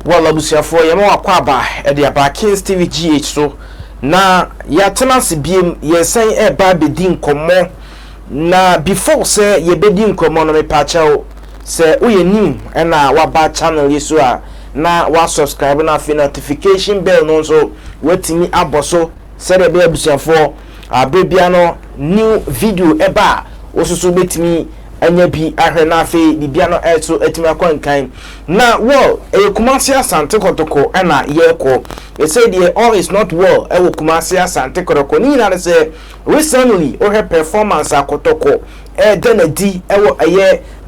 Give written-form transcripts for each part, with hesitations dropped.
Well, abusiafo ye ma wakwa aba e de aba Kings TV GH so na ya tenancy biem ye san e ba bedi nkomo na before say ye bedi nkomo no me pacha o say wo ye nim e na wa ba channel yeso a na wa subscribe na fi notification bell no so watimi aboso say de be abusiafo abebia no new video e ba osusu betimi anya bi ahwe na afi bibia no eto etimi akwankan na well Kumasi Asante Kotoko na yeko e say the all is not well Kumasi Asante Kotoko ni na say recently her performance akotoko denedi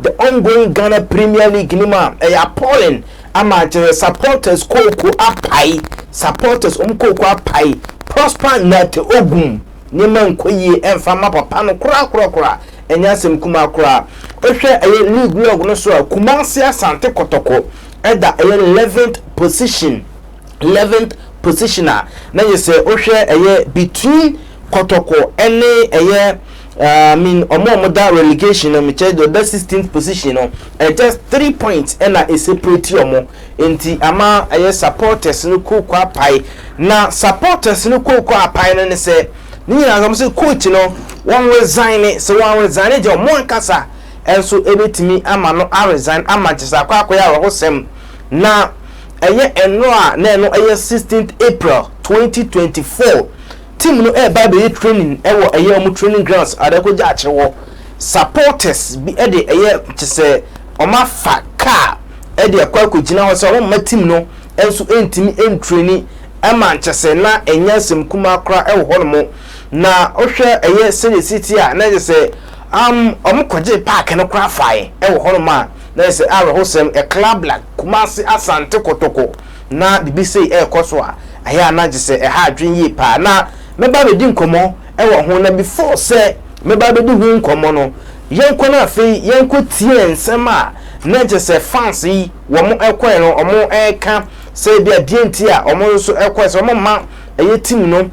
the ongoing Ghana Premier League nima appalling ama supporters koko apai supporters koko apai prosper net Ogum nima nkoyi emfama papa no kura enyasem kuma kura ohwe league log no so Kumasi Asante Kotoko eda 11th positioner na you say ohwe between Kotoko ene omo relegation no me check the 16th position no just 3 points ena a separate omo enti ama supporters no kokwa pai na supporters no kokwa apai no ne say ni na am say coach no one resign so one resign je omo nkasa enso ebetimi ama no a resign ama chesa akwa ya hosem na eno a na eno 16th April 2024 team no ba training wo omo training grounds adakoja achewo supporters bi de chese oma fa car de akwa kogina ho so ma team no enso entimi entraini ama chese na enyasem kuma kra ho no na ohwe city a na chese omukoje park no kra fae ho no ma na chese hosem a club like Kumasi Asante Kotoko na bibi say koso a na chese ha adwen yi pa na meba be di nkomo wo ho na before say meba be di hu nkomo no yenko na afei yenko tie nsem a na chese fans yi wo mo ekwen no omo eka say bia dienti a omo so ekwen so omo ma team no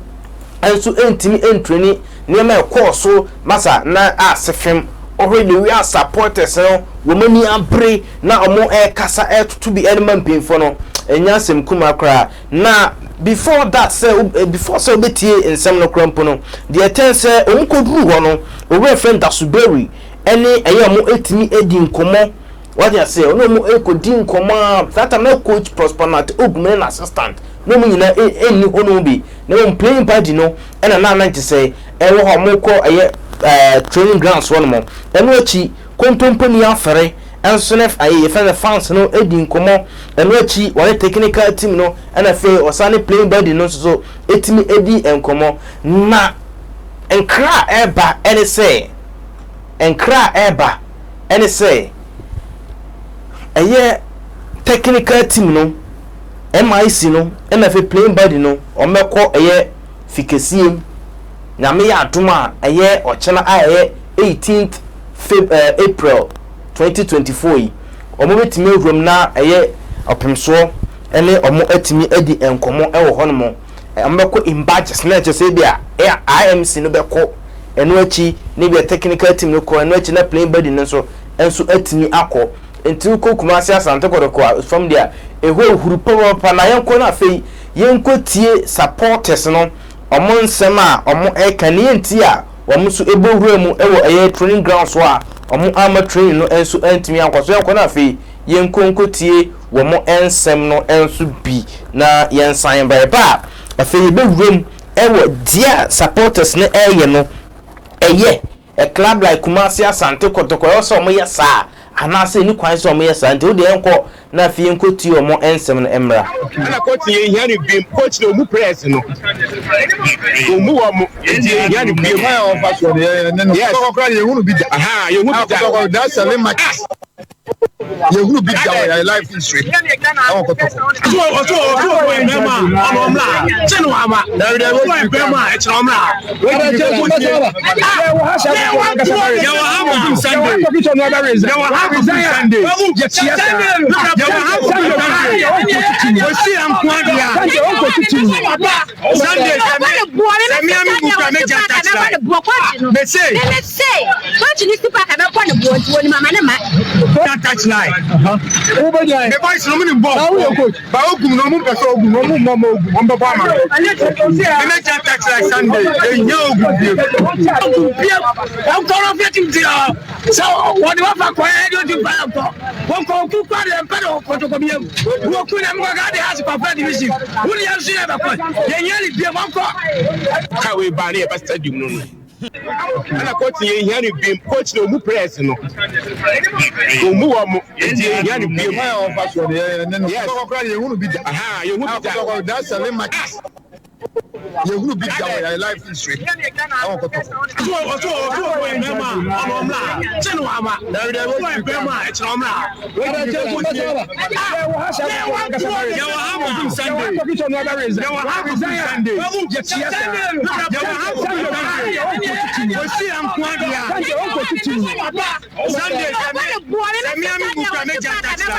enso entimi entrani nema ekoso masa na asefem already we are supporters no wo mani abre na omo ekasa etutu bi element pinfo no enyasem kuma kra na before that say before so betie ensem no krampo no the ten say omkoduru ho no owe friend Dasuberi ene omo etimi edi nkomo what you say omo ekodi nkomo that time coach Prosper Nat Ogum na assistant no mu nyina eni hono bi na won playing party no ena na 90 say ewo ho mo ko training grounds one mo eno achi kontomponi afere enso nef aye fe fans no edi nkomo eno achi one technical team no ena fe osane playing body no so etimi edi enkomo na enkra eba ene say aye technical team no MIC no ena fe playing body no omeko aye fikesiem na me ya aduma aye ochena aye 18th April 2024 yi omo betimi ewrum na aye opemso ene omo atimi edi enkomo ewo hono ambeko imbages na che se bia IMC no beko eno achi ne bia technical team no ko eno achi na playing body no so enso atimi akọ enti ko Kumasi Asante Kotoko from there eho huru pa na yenko na afei yenko tie supporters no omo nsem a omo ekane enti a omo so ebohuru mu ewo training ground so a omo ama training no enso entimi ankoso yenko na afei yenko tie wo mo ensem no enso bi na yensan ba afei ebohuru ewo dia supporters ne no a club like Kumasi Asante Kotoko also omo yesa anase ni kwan so omo yesa nti wo de enko na afei yenko tie omo ensem no emra na coach ye hia ni bim coach no mu press no omu wo mu ye hia ni bim ha o fa so de ne so ko ye hunu bi aha ye hunu bi that's a limit ye hunu bi your life history awon Kotoko so mema omla chenu ama mema e chenu omla ya wa hamu Sunday ya wa hamu Sunday ya chiasa ya wa hamu we see am kwadia Sunday semi buka me jata They say. Let's say. What you need to pack about one board when Mamma. Don't touch line. The boys no money ball. But Ogum no more person Ogum no more on the farmer. They make that tax like Sunday. They know I'm going to get him there. So what do I acquire you to buy up? One call to buy a pedal for the community. Who could have got the house of a division? Who do you see ever put? They nearly be a one call. How we buy a stadium? And I got here being coached no press. No, that's a limit. You will be our life history.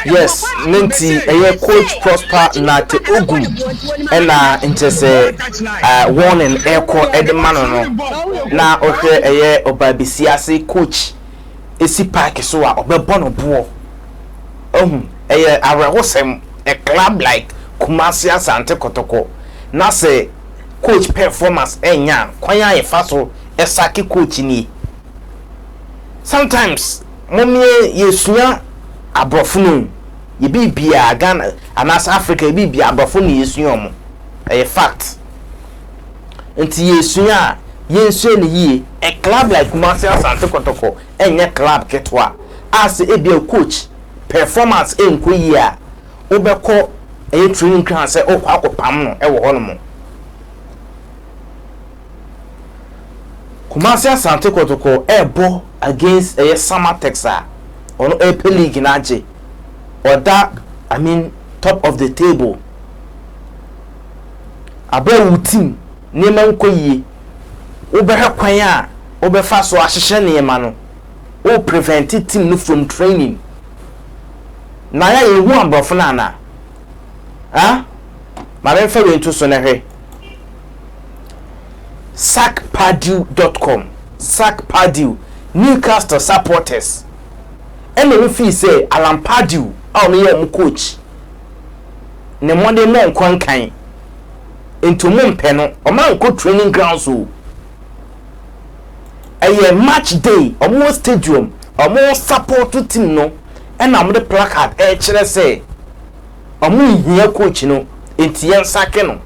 Yes, Ninti, a coach Prosper Nate Ogum, and interest warning echo Edmano. Now, okay, a year of Babisiasi coach. Is he park so or Bono Boo? I was a club like Kumasi Asante Kotoko. Now say coach performance enya kwanya e faso esaki coach ni. Sometimes mommy yesuya abrofunu ye bibia Ghana anas Africa bibia abrofunu yesuya mo. A fact. Nti yesuya yensuya ni yi a club like Kumasi Asante Kotoko enya club ketwa as e be a coach performance enko yi a obekọ e training class say okwa no e wo hono mo. Kumasi Asante Kotoko ebo against a summer Texas on AP League in Aje or that top of the table. Abe team nema nko yi obehe kwan a obefa so ahihye nema no o prevent team no from training na ya yehu ambrofo na na ma be fa we nto so na hwe sackpadu.com sackpadu Newcastle supporters ene we fi say Alan Padu a no ye coach ne monde mo nkwan kan into mumpe no o man ko training grounds o a match day omo stadium omo support team no and am the placard e kire say omo hia coach no entiyen sake no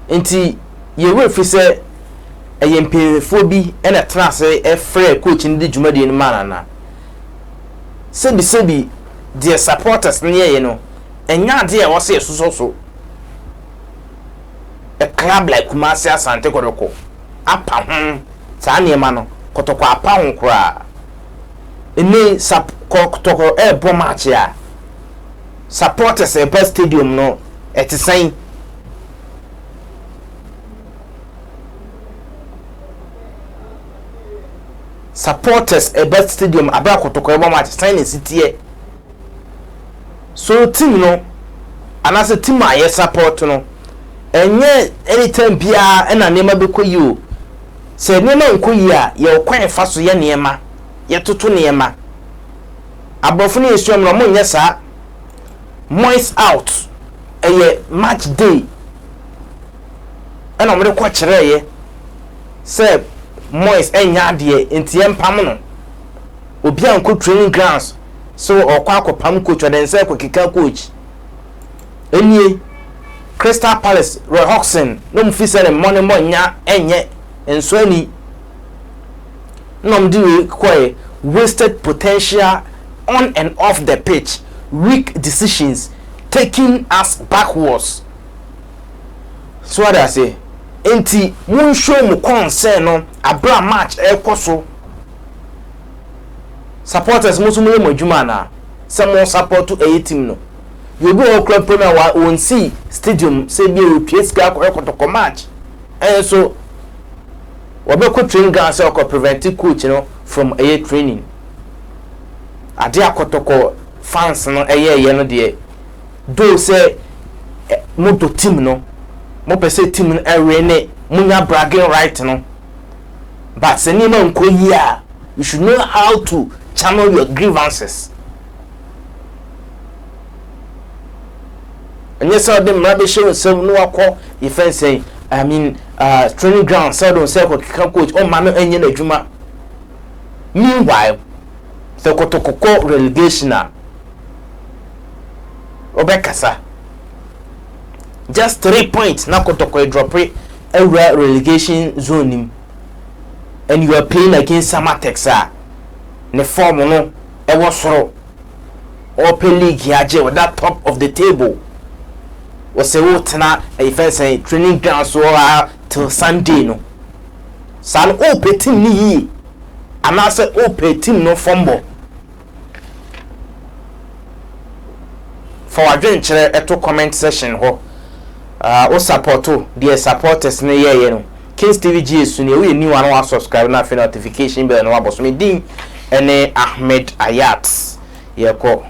enti ye we fi say a mpefo bi e na tra say e free coach ndi dwumade ni manana sebi the supporters ne ye no enya de e wo say so a club like Kumasi Asante Kotoko apa ho sa niema no Kotoko apa ho kura eni Kotoko e bo match ya supporters e best stadium no etisan supporters e best stadium abra Kotoko e bo match sign city so team no anase team a support no enye anytime bia na nema bekoyi o se nema nkoyi a ye kwan fa so ye nema ye toto nema abofo ne yesuam no mo nye sa moist out eye match day ana mo de kwa kire ye se moist enya de entie mpam no obi anko training grounds so okwa akopam coach oden se kwakika coach enie Crystal Palace Roy Hodgson no mfisere money mo nya enye enso ani no mdi kwai wasted potential on and off the pitch, weak decisions taking us backwards. So what I say enti mun show mu concern no abra match e koso supporters musu mu adwuma na some support to a team no you go club premier wa won see stadium say be o PSG Kotoko match and so we be ko training ground say ko prevent coach no from a training ade Kotoko fans no eye no de do say moto team no mo pese team no ne munya bragging right no but se ni ma nko yi a you should know how to channel your grievances. And yes, sir, them rabbi show so no akọ ifen say I mean training ground so don say coach o ma no enye na adwuma. Meanwhile the Kotoko relegation obekasa just 3 points na Kotoko drop a relegation zone him. And you are playing against Samatexa ne form no e wo soro open league yaje with that top of the table was a wotena a first training ground so till Sunday no san open team ni and I say open team no fumble for adventure eto comment session ho o supporto the supporters ne ye no Kings TV GS ni we new one subscribe na notification bell no aboso me din ene Ahmed Ayat ye ko